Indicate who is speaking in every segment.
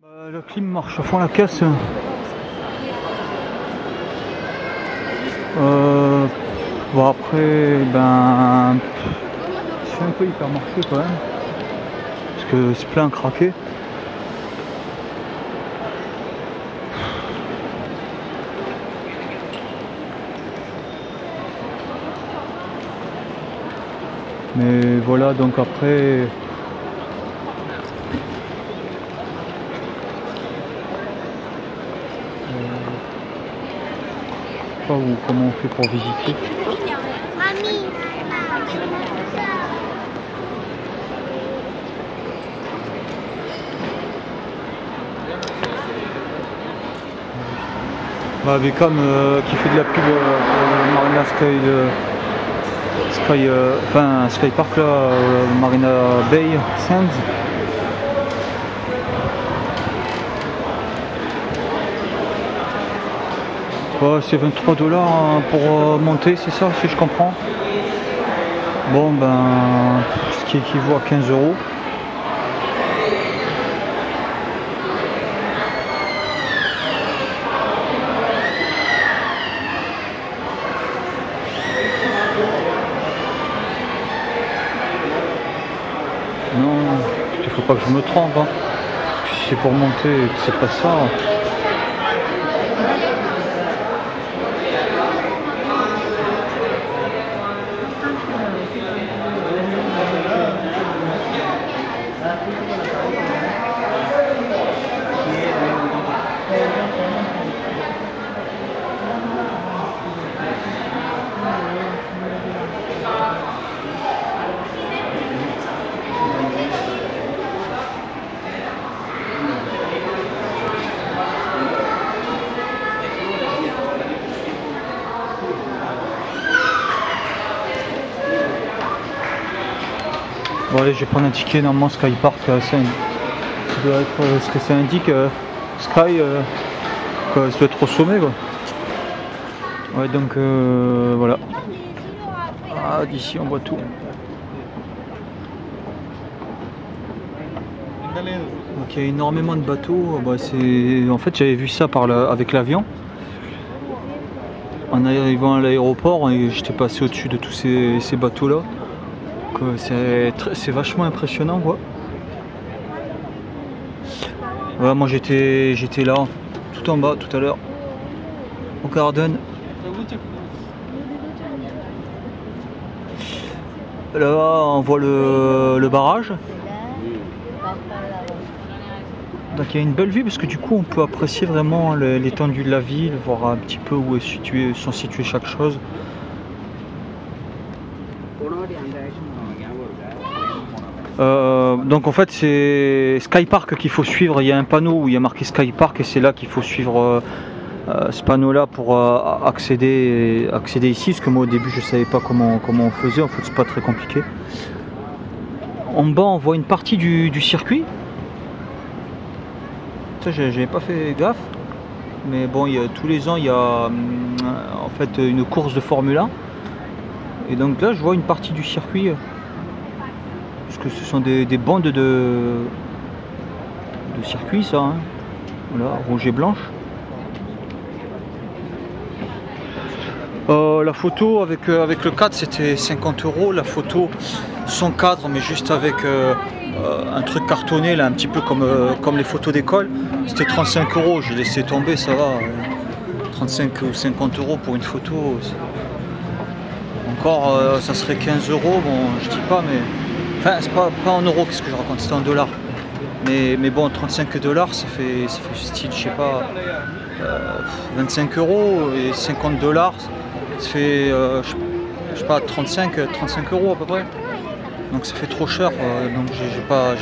Speaker 1: La clim marche à fond la caisse. Bon après, c'est un peu hyper marché quand même, parce que c'est plein à craquer. Mais voilà, donc après... pas où, comment on fait pour visiter. Beckham qui fait de la pub pour Marina Sky Park là, Marina Bay Sands. C'est 23 $ pour monter, c'est ça si je comprends. Bon ce qui équivaut à 15 €. Non, il faut pas que je me trompe, hein. Parce que si c'est pour monter et que c'est pas ça. Bon allez, je vais prendre un ticket normalement Sky Park, ça doit être ce que ça indique, Sky, quoi, ça doit être au sommet quoi. Ouais donc voilà. Ah, d'ici on voit tout. Donc il y a énormément de bateaux, en fait j'avais vu ça avec l'avion. En arrivant à l'aéroport, j'étais passé au-dessus de tous ces bateaux là. C'est vachement impressionnant quoi. Voilà, moi j'étais là, tout en bas tout à l'heure, au Garden. Là on voit le barrage. Donc il y a une belle vue parce que du coup on peut apprécier vraiment l'étendue de la ville, voir un petit peu où sont situées chaque chose. Donc en fait c'est Sky Park qu'il faut suivre, il y a un panneau où il y a marqué Sky Park et c'est là qu'il faut suivre ce panneau là pour accéder ici, parce que moi au début je savais pas comment on faisait, en fait c'est pas très compliqué. En bas on voit une partie du circuit, ça j'avais pas fait gaffe, mais bon tous les ans il y a en fait une course de Formule 1 et donc là je vois une partie du circuit. Parce que ce sont des bandes de circuit ça, hein. Voilà, rouge et blanche. La photo avec le cadre c'était 50 €, la photo sans cadre mais juste avec un truc cartonné là, un petit peu comme les photos d'école, c'était 35 €, j'ai laissé tomber, ça va, 35 ou 50 € pour une photo, encore ça serait 15 €, bon je dis pas, mais enfin c'est pas en euros, qu'est-ce que je raconte, c'était en dollars. Mais bon, 35 $ ça fait style, je sais pas, 25 € et 50 $, ça fait, je sais pas, 35 € à peu près. Donc ça fait trop cher, donc j'ai pas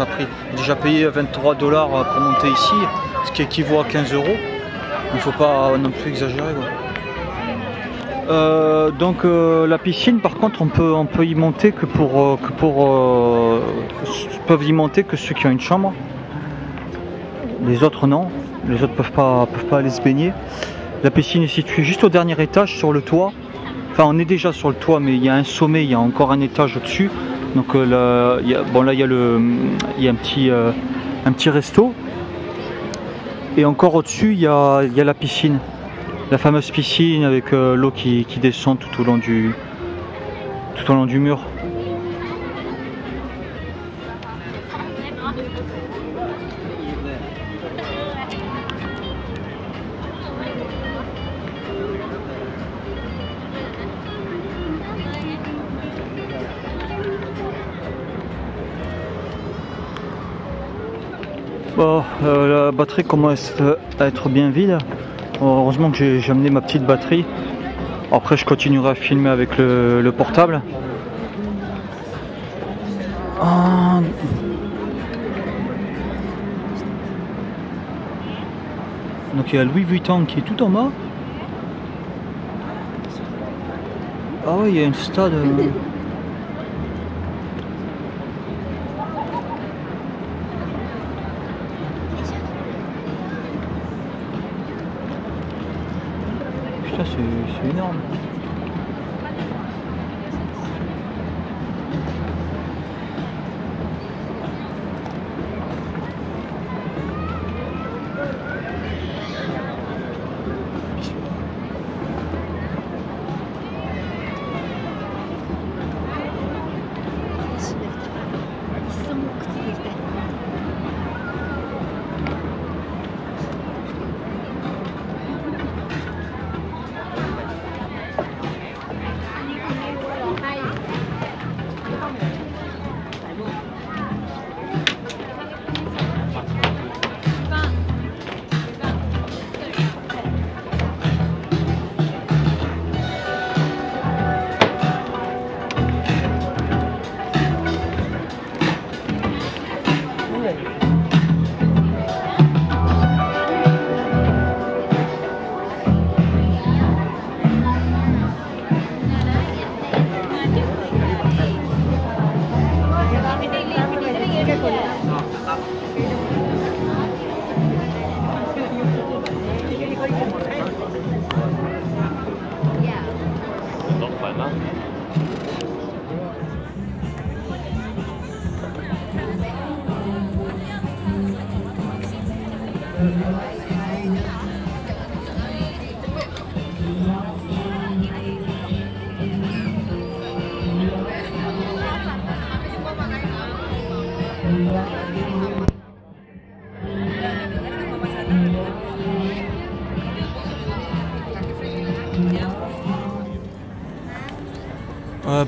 Speaker 1: pris. J'ai déjà payé 23 $ pour monter ici, ce qui équivaut à 15 €. Il faut pas non plus exagérer quoi. Donc la piscine par contre on peut y monter peuvent y monter que ceux qui ont une chambre. Les autres non, les autres peuvent pas aller se baigner. La piscine est située juste au dernier étage sur le toit. Enfin on est déjà sur le toit mais il y a un sommet, il y a encore un étage au-dessus. Donc là il y a un petit resto. Et encore au-dessus, il y a la piscine. La fameuse piscine avec l'eau qui descend tout au long du mur. Bon, la batterie commence à être bien vide. Bon, heureusement que j'ai amené ma petite batterie. Après je continuerai à filmer avec le portable. Ah. Donc il y a Louis Vuitton qui est tout en bas. Ah ouais, il y a une stade. Putain, c'est énorme.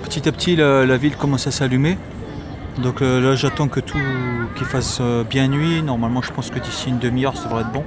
Speaker 1: Petit à petit la ville commence à s'allumer. Donc là j'attends que tout qu'il fasse bien nuit. Normalement je pense que d'ici une demi-heure ça devrait être bon.